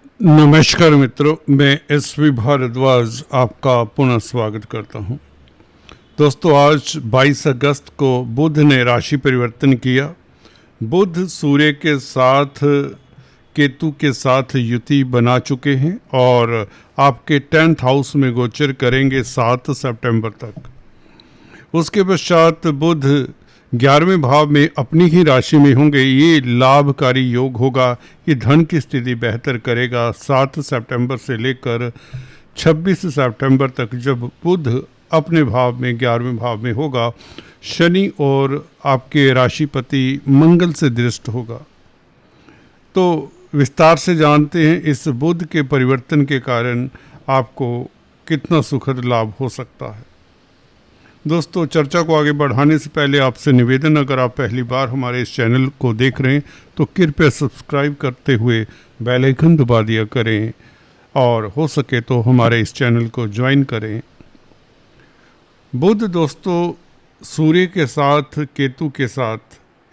नमस्कार मित्रों, मैं एसवी भारद्वाज आपका पुनः स्वागत करता हूं। दोस्तों, आज 22 अगस्त को बुध ने राशि परिवर्तन किया। बुध सूर्य के साथ केतु के साथ युति बना चुके हैं और आपके 10th हाउस में गोचर करेंगे 7 सितंबर तक। उसके पश्चात बुध 11वें भाव में अपनी ही राशि में होंगे। ये लाभकारी योग होगा, ये धन की स्थिति बेहतर करेगा 7 सितंबर से लेकर 26 सितंबर तक, जब बुध अपने भाव में 11वें भाव में होगा, शनि और आपके राशिपति मंगल से दृष्ट होगा। तो विस्तार से जानते हैं इस बुध के परिवर्तन के कारण आपको कितना सुखद लाभ हो सकता है। दोस्तों, चर्चा को आगे बढ़ाने से पहले आपसे निवेदन, अगर आप पहली बार हमारे इस चैनल को देख रहे हैं तो कृपया सब्सक्राइब करते हुए बेल आइकन दबा दिया करें और हो सके तो हमारे इस चैनल को ज्वाइन करें। बुध दोस्तों सूर्य के साथ केतु के साथ,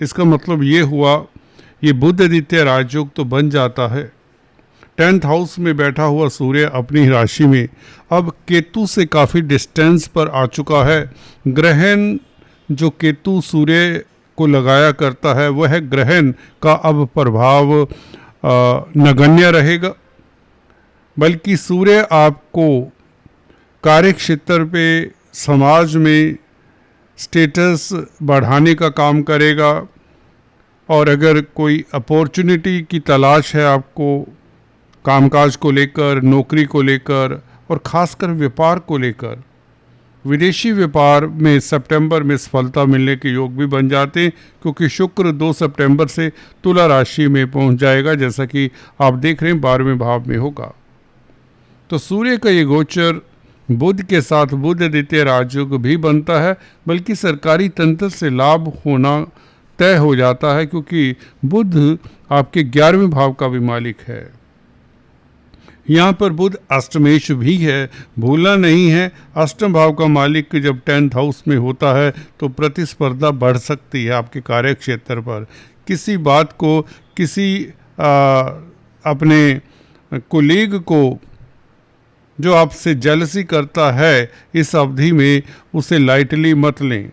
इसका मतलब ये हुआ, ये बुध आदित्य राजयोग तो बन जाता है। 10th हाउस में बैठा हुआ सूर्य अपनी राशि में अब केतु से काफ़ी डिस्टेंस पर आ चुका है। ग्रहण जो केतु सूर्य को लगाया करता है, वह ग्रहण का अब प्रभाव नगण्य रहेगा, बल्कि सूर्य आपको कार्य क्षेत्र पे, समाज में स्टेटस बढ़ाने का काम करेगा। और अगर कोई अपॉर्चुनिटी की तलाश है आपको कामकाज को लेकर, नौकरी को लेकर और ख़ासकर व्यापार को लेकर, विदेशी व्यापार में सितंबर में सफलता मिलने के योग भी बन जाते हैं, क्योंकि शुक्र 2 सितंबर से तुला राशि में पहुंच जाएगा, जैसा कि आप देख रहे हैं 12वें भाव में होगा। तो सूर्य का ये गोचर बुध के साथ बुध आदित्य राजयोग भी बनता है, बल्कि सरकारी तंत्र से लाभ होना तय हो जाता है, क्योंकि बुध आपके 11वें भाव का भी मालिक है। यहाँ पर बुध अष्टमेश भी है, भूलना नहीं है। अष्टम भाव का मालिक जब 10th हाउस में होता है तो प्रतिस्पर्धा बढ़ सकती है आपके कार्य क्षेत्र पर। किसी बात को, किसी अपने कोलीग को जो आपसे जेलसी करता है, इस अवधि में उसे लाइटली मत लें।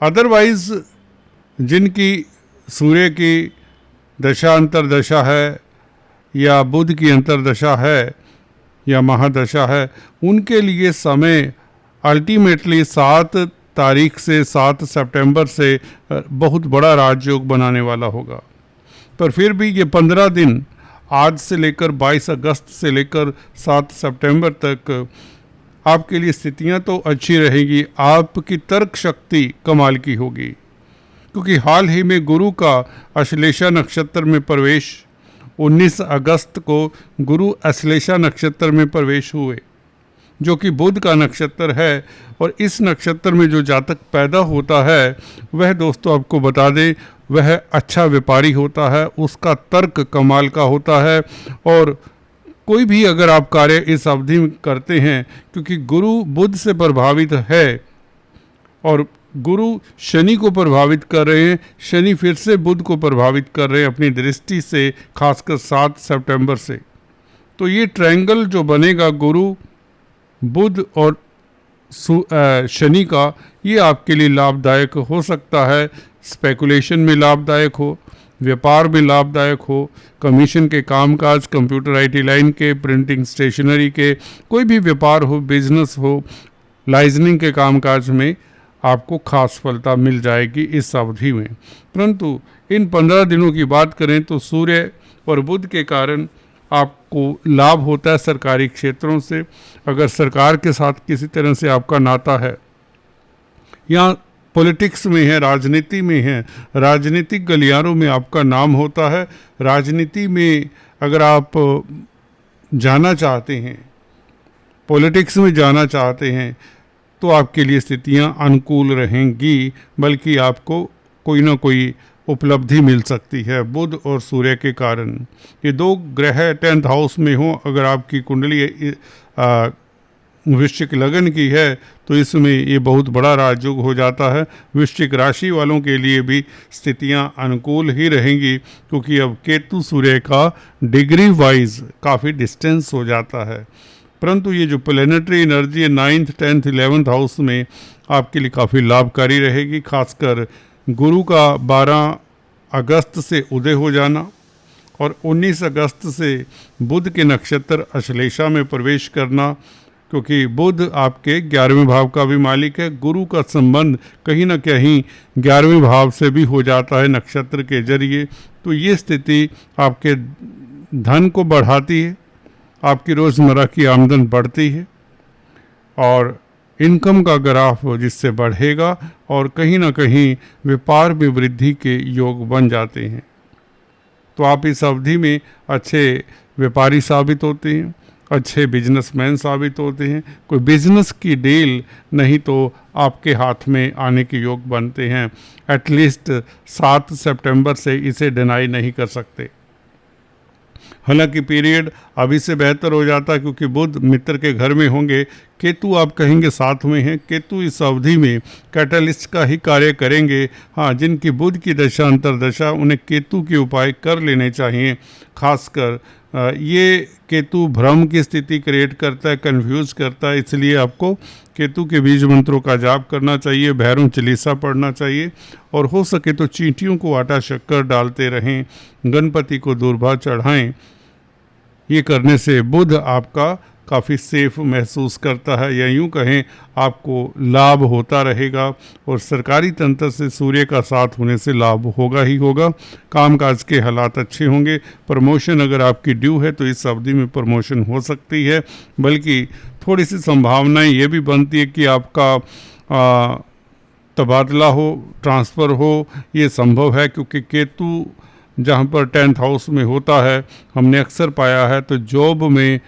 अदरवाइज जिनकी सूर्य की दशा अंतर्दशा है या बुध की अंतर्दशा है या महादशा है, उनके लिए समय अल्टीमेटली 7 तारीख से 7 सितंबर से बहुत बड़ा राजयोग बनाने वाला होगा। पर फिर भी ये 15 दिन, आज से लेकर 22 अगस्त से लेकर 7 सितंबर तक आपके लिए स्थितियां तो अच्छी रहेगी। आपकी तर्क शक्ति कमाल की होगी, क्योंकि हाल ही में गुरु का अश्लेषा नक्षत्र में प्रवेश, 19 अगस्त को गुरु अश्लेषा नक्षत्र में प्रवेश हुए, जो कि बुध का नक्षत्र है। और इस नक्षत्र में जो जातक पैदा होता है, वह दोस्तों आपको बता दें, वह अच्छा व्यापारी होता है, उसका तर्क कमाल का होता है। और कोई भी अगर आप कार्य इस अवधि में करते हैं, क्योंकि गुरु बुध से प्रभावित है और गुरु शनि को प्रभावित कर रहे हैं, शनि फिर से बुध को प्रभावित कर रहे हैं अपनी दृष्टि से, खासकर 7 सितंबर से। तो ये ट्रायंगल जो बनेगा गुरु, बुध और शनि का, ये आपके लिए लाभदायक हो सकता है। स्पेकुलेशन में लाभदायक हो, व्यापार में लाभदायक हो, कमीशन के कामकाज, कंप्यूटर आईटी लाइन के, प्रिंटिंग स्टेशनरी के, कोई भी व्यापार हो, बिजनेस हो, लाइजनिंग के कामकाज में आपको खास सफलता मिल जाएगी इस अवधि में। परंतु इन 15 दिनों की बात करें तो सूर्य और बुध के कारण आपको लाभ होता है सरकारी क्षेत्रों से। अगर सरकार के साथ किसी तरह से आपका नाता है, या पॉलिटिक्स में है, राजनीति में है, राजनीतिक गलियारों में आपका नाम होता है, राजनीति में अगर आप जाना चाहते हैं, पॉलिटिक्स में जाना चाहते हैं, तो आपके लिए स्थितियां अनुकूल रहेंगी, बल्कि आपको कोई ना कोई उपलब्धि मिल सकती है बुध और सूर्य के कारण। ये दो ग्रह 10th हाउस में हो, अगर आपकी कुंडली वृश्चिक लगन की है तो इसमें ये बहुत बड़ा राजयोग हो जाता है। वृश्चिक राशि वालों के लिए भी स्थितियां अनुकूल ही रहेंगी, क्योंकि अब केतु सूर्य का डिग्री वाइज काफ़ी डिस्टेंस हो जाता है। परंतु ये जो प्लैनेटरी एनर्जी है 9th 10th 11th हाउस में आपके लिए काफ़ी लाभकारी रहेगी। खासकर गुरु का 12 अगस्त से उदय हो जाना और 19 अगस्त से बुध के नक्षत्र अश्लेषा में प्रवेश करना, क्योंकि बुध आपके 11वें भाव का भी मालिक है। गुरु का संबंध कहीं ना कहीं 11वें भाव से भी हो जाता है नक्षत्र के जरिए। तो ये स्थिति आपके धन को बढ़ाती है, आपकी रोज़मर्रा की आमदन बढ़ती है और इनकम का ग्राफ जिससे बढ़ेगा और कहीं ना कहीं व्यापार में वृद्धि के योग बन जाते हैं। तो आप इस अवधि में अच्छे व्यापारी साबित होते हैं, अच्छे बिजनेसमैन साबित होते हैं। कोई बिजनेस की डील नहीं तो आपके हाथ में आने के योग बनते हैं। एटलीस्ट 7 सितंबर से इसे डिनाई नहीं कर सकते। हालांकि पीरियड अभी से बेहतर हो जाता है, क्योंकि बुध मित्र के घर में होंगे, केतु आप कहेंगे साथ में हैं। केतु इस अवधि में कैटलिस्ट का ही कार्य करेंगे। हाँ, जिनकी बुध की दशा अंतरदशा उन्हें केतु के उपाय कर लेने चाहिए। खासकर ये केतु भ्रम की स्थिति क्रिएट करता है, कंफ्यूज करता है, इसलिए आपको केतु के बीज मंत्रों का जाप करना चाहिए, भैरव चालीसा पढ़ना चाहिए और हो सके तो चींटियों को आटा शक्कर डालते रहें, गणपति को दूर्वा चढ़ाएं। ये करने से बुध आपका काफ़ी सेफ महसूस करता है, या यूँ कहें आपको लाभ होता रहेगा और सरकारी तंत्र से सूर्य का साथ होने से लाभ होगा ही होगा। कामकाज के हालात अच्छे होंगे। प्रमोशन अगर आपकी ड्यू है तो इस अवधि में प्रमोशन हो सकती है, बल्कि थोड़ी सी संभावनाएं ये भी बनती है कि आपका तबादला हो, ट्रांसफ़र हो, ये संभव है, क्योंकि केतु जहाँ पर 10th हाउस में होता है हमने अक्सर पाया है तो जॉब में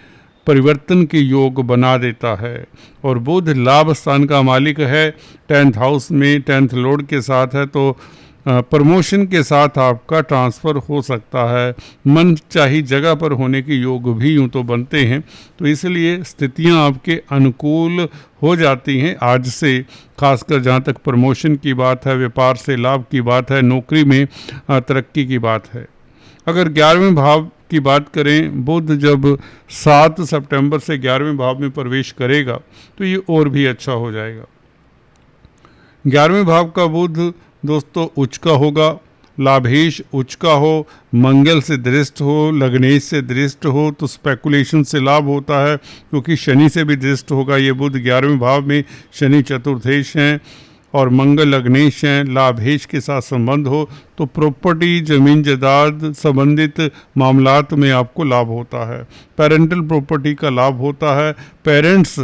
परिवर्तन के योग बना देता है। और बुध लाभ स्थान का मालिक है, 10th हाउस में 10th लॉर्ड के साथ है, तो प्रमोशन के साथ आपका ट्रांसफ़र हो सकता है। मन चाही जगह पर होने के योग भी यूँ तो बनते हैं। तो इसलिए स्थितियां आपके अनुकूल हो जाती हैं आज से। खासकर जहाँ तक प्रमोशन की बात है, व्यापार से लाभ की बात है, नौकरी में तरक्की की बात है। अगर 11वें भाव की बात करें, बुध जब 7 सितंबर से 11वें भाव में प्रवेश करेगा तो ये और भी अच्छा हो जाएगा। 11वें भाव का बुध दोस्तों उच्च का होगा, लाभेश उच्च का हो, मंगल से दृष्ट हो, लग्नेश से दृष्ट हो तो स्पेकुलेशन से लाभ होता है, क्योंकि शनि से भी दृष्ट होगा। ये बुध 11वें भाव में, शनि चतुर्थेश हैं और मंगल लग्नेश हैं, लाभेश के साथ संबंध हो तो प्रॉपर्टी, ज़मीन जायदाद संबंधित मामलात में आपको लाभ होता है। पेरेंटल प्रॉपर्टी का लाभ होता है। पेरेंट्स,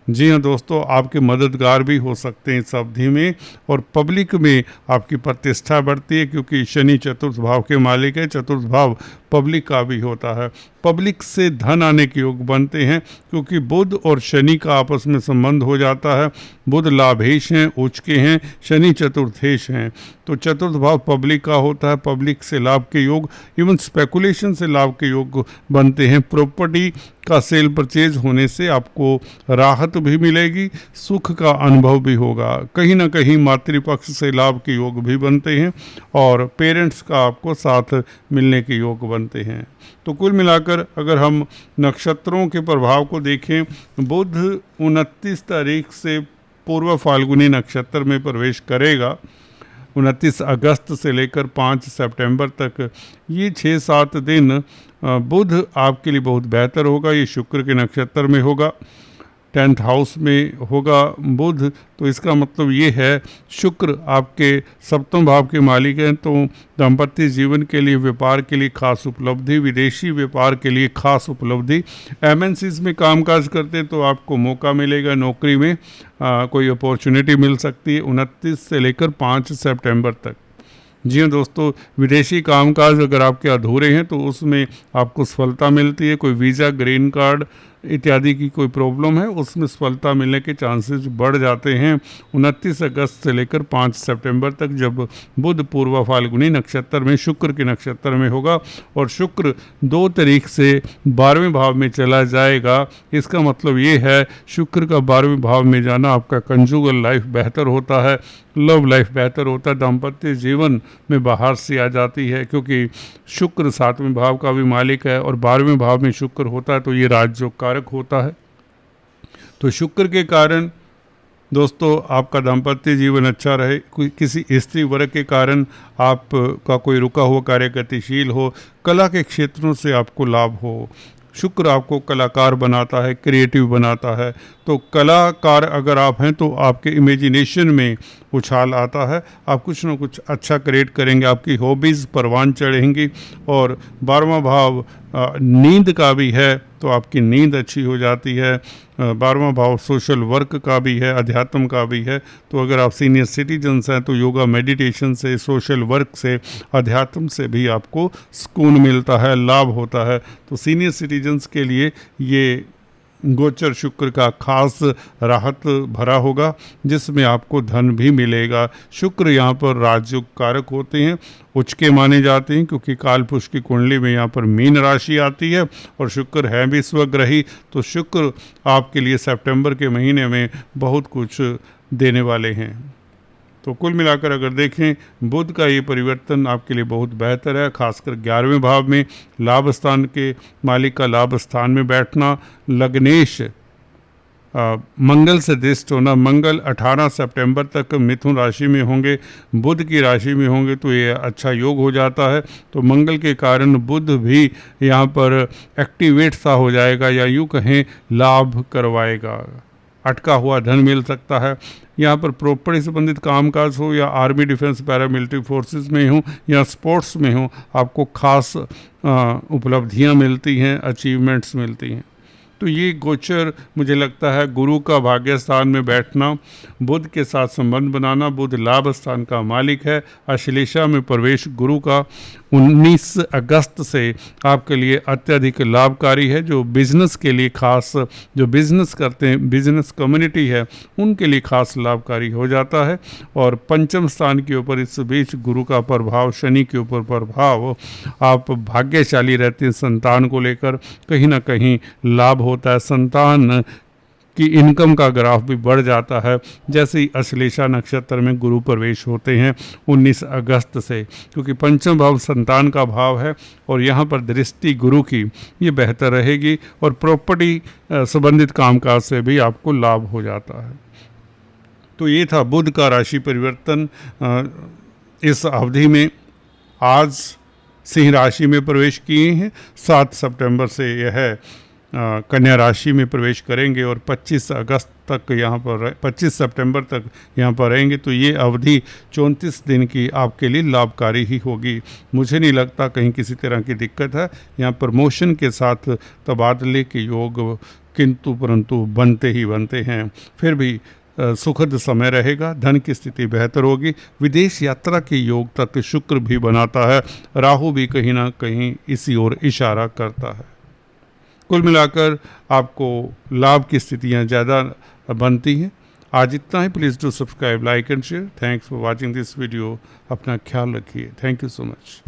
जी हाँ दोस्तों, आपके मददगार भी हो सकते हैं इस अवधि में। और पब्लिक में आपकी प्रतिष्ठा बढ़ती है, क्योंकि शनि चतुर्थ भाव के मालिक है। चतुर्थ भाव पब्लिक का भी होता है। पब्लिक से धन आने के योग बनते हैं, क्योंकि बुध और शनि का आपस में संबंध हो जाता है। बुध लाभेश हैं, उच्च के हैं, शनि चतुर्थेश हैं, तो चतुर्थ भाव पब्लिक का होता है। पब्लिक से लाभ के योग, इवन स्पेकुलेशन से लाभ के योग बनते हैं। प्रॉपर्टी का सेल परचेज होने से आपको राहत भी मिलेगी, सुख का अनुभव भी होगा। कहीं ना कहीं मातृपक्ष से लाभ के योग भी बनते हैं और पेरेंट्स का आपको साथ मिलने के योग बनते हैं। तो कुल मिलाकर अगर हम नक्षत्रों के प्रभाव को देखें, बुध 29 तारीख से पूर्व फाल्गुनी नक्षत्र में प्रवेश करेगा। 29 अगस्त से लेकर 5 सितंबर तक ये 6-7 दिन बुध आपके लिए बहुत बेहतर होगा। ये शुक्र के नक्षत्र में होगा, 10th हाउस में होगा बुध, तो इसका मतलब ये है शुक्र आपके सप्तम भाव के मालिक हैं। तो दाम्पत्य जीवन के लिए, व्यापार के लिए खास उपलब्धि, विदेशी व्यापार के लिए खास उपलब्धि, एमएनसीज में कामकाज करते तो आपको मौका मिलेगा, नौकरी में कोई अपॉर्चुनिटी मिल सकती है 29 से लेकर 5 सितंबर तक। जी हाँ दोस्तों, विदेशी कामकाज अगर आपके अधूरे हैं तो उसमें आपको सफलता मिलती है। कोई वीज़ा, ग्रीन कार्ड इत्यादि की कोई प्रॉब्लम है उसमें सफलता मिलने के चांसेस बढ़ जाते हैं। 29 अगस्त से लेकर 5 सितंबर तक जब बुध पूर्वा फाल्गुनी नक्षत्र में शुक्र के नक्षत्र में होगा और शुक्र 2 तारीख से 12वें भाव में चला जाएगा। इसका मतलब ये है शुक्र का 12वें भाव में जाना आपका कंजुगल लाइफ बेहतर होता है, लव लाइफ बेहतर होता है, दाम्पत्य जीवन में बाहर से आ जाती है, क्योंकि शुक्र 7वें भाव का भी मालिक है और 12वें भाव में शुक्र होता है तो ये राजयोग कारक होता है। तो शुक्र के कारण दोस्तों आपका दाम्पत्य जीवन अच्छा रहे, किसी स्त्री वर्ग के कारण आपका कोई रुका हुआ कार्य गतिशील हो, कला के क्षेत्रों से आपको लाभ हो। शुक्र आपको कलाकार बनाता है, क्रिएटिव बनाता है, तो कलाकार अगर आप हैं तो आपके इमेजिनेशन में उछाल आता है, आप कुछ ना कुछ अच्छा क्रिएट करेंगे, आपकी हॉबीज़ परवान चढ़ेंगी। और 12वां भाव नींद का भी है तो आपकी नींद अच्छी हो जाती है। 12वां भाव सोशल वर्क का भी है, अध्यात्म का भी है। तो अगर आप सीनियर सिटीजन्स हैं तो योगा मेडिटेशन से, सोशल वर्क से, अध्यात्म से भी आपको सुकून मिलता है, लाभ होता है। तो सीनियर सिटीजन्स के लिए ये गोचर शुक्र का खास राहत भरा होगा, जिसमें आपको धन भी मिलेगा। शुक्र यहाँ पर राजयोग कारक होते हैं, उच्च के माने जाते हैं, क्योंकि काल पुरुष की कुंडली में यहाँ पर मीन राशि आती है और शुक्र है भी स्वग्रही। तो शुक्र आपके लिए सितंबर के महीने में बहुत कुछ देने वाले हैं। तो कुल मिलाकर अगर देखें बुध का ये परिवर्तन आपके लिए बहुत बेहतर है, खासकर 11वें भाव में लाभ स्थान के मालिक का लाभ स्थान में बैठना, लग्नेश मंगल से दृष्ट होना। मंगल 18 सितंबर तक मिथुन राशि में होंगे, बुध की राशि में होंगे तो ये अच्छा योग हो जाता है। तो मंगल के कारण बुध भी यहाँ पर एक्टिवेट सा हो जाएगा, या यूँ कहें लाभ करवाएगा, अटका हुआ धन मिल सकता है। यहाँ पर प्रॉपर्टी संबंधित कामकाज हो या आर्मी डिफेंस पैरामिलिट्री फोर्सेस में हो या स्पोर्ट्स में हो, आपको खास उपलब्धियाँ मिलती हैं, अचीवमेंट्स मिलती हैं। तो ये गोचर मुझे लगता है गुरु का भाग्य स्थान में बैठना, बुध के साथ संबंध बनाना, बुध लाभ स्थान का मालिक है। अश्लेषा में प्रवेश गुरु का 19 अगस्त से आपके लिए अत्यधिक लाभकारी है। जो बिजनेस के लिए खास, जो बिजनेस करते हैं, बिजनेस कम्युनिटी है, उनके लिए खास लाभकारी हो जाता है। और पंचम स्थान के ऊपर इस बीच गुरु का प्रभाव, शनि के ऊपर प्रभाव, आप भाग्यशाली रहते हैं। संतान को लेकर कहीं ना कहीं लाभ होता है, संतान की इनकम का ग्राफ भी बढ़ जाता है जैसे ही अश्लेषा नक्षत्र में गुरु प्रवेश होते हैं 19 अगस्त से, क्योंकि पंचम भाव संतान का भाव है और यहाँ पर दृष्टि गुरु की ये बेहतर रहेगी और प्रॉपर्टी संबंधित कामकाज से भी आपको लाभ हो जाता है। तो ये था बुध का राशि परिवर्तन इस अवधि में। आज सिंह राशि में प्रवेश किए हैं, 7 सितंबर से यह कन्या राशि में प्रवेश करेंगे और 25 अगस्त तक यहाँ पर, 25 सितंबर तक यहाँ पर रहेंगे। तो ये अवधि 34 दिन की आपके लिए लाभकारी ही होगी। मुझे नहीं लगता कहीं किसी तरह की दिक्कत है। यहाँ प्रमोशन के साथ तबादले के योग किंतु परंतु बनते ही बनते हैं। फिर भी सुखद समय रहेगा, धन की स्थिति बेहतर होगी। विदेश यात्रा के योग तक शुक्र भी बनाता है, राहु भी कहीं ना कहीं इसी ओर इशारा करता है। कुल मिलाकर आपको लाभ की स्थितियां ज़्यादा बनती हैं। आज इतना ही। Please do subscribe, like and share. Thanks for watching this video. अपना ख्याल रखिए। Thank you so much.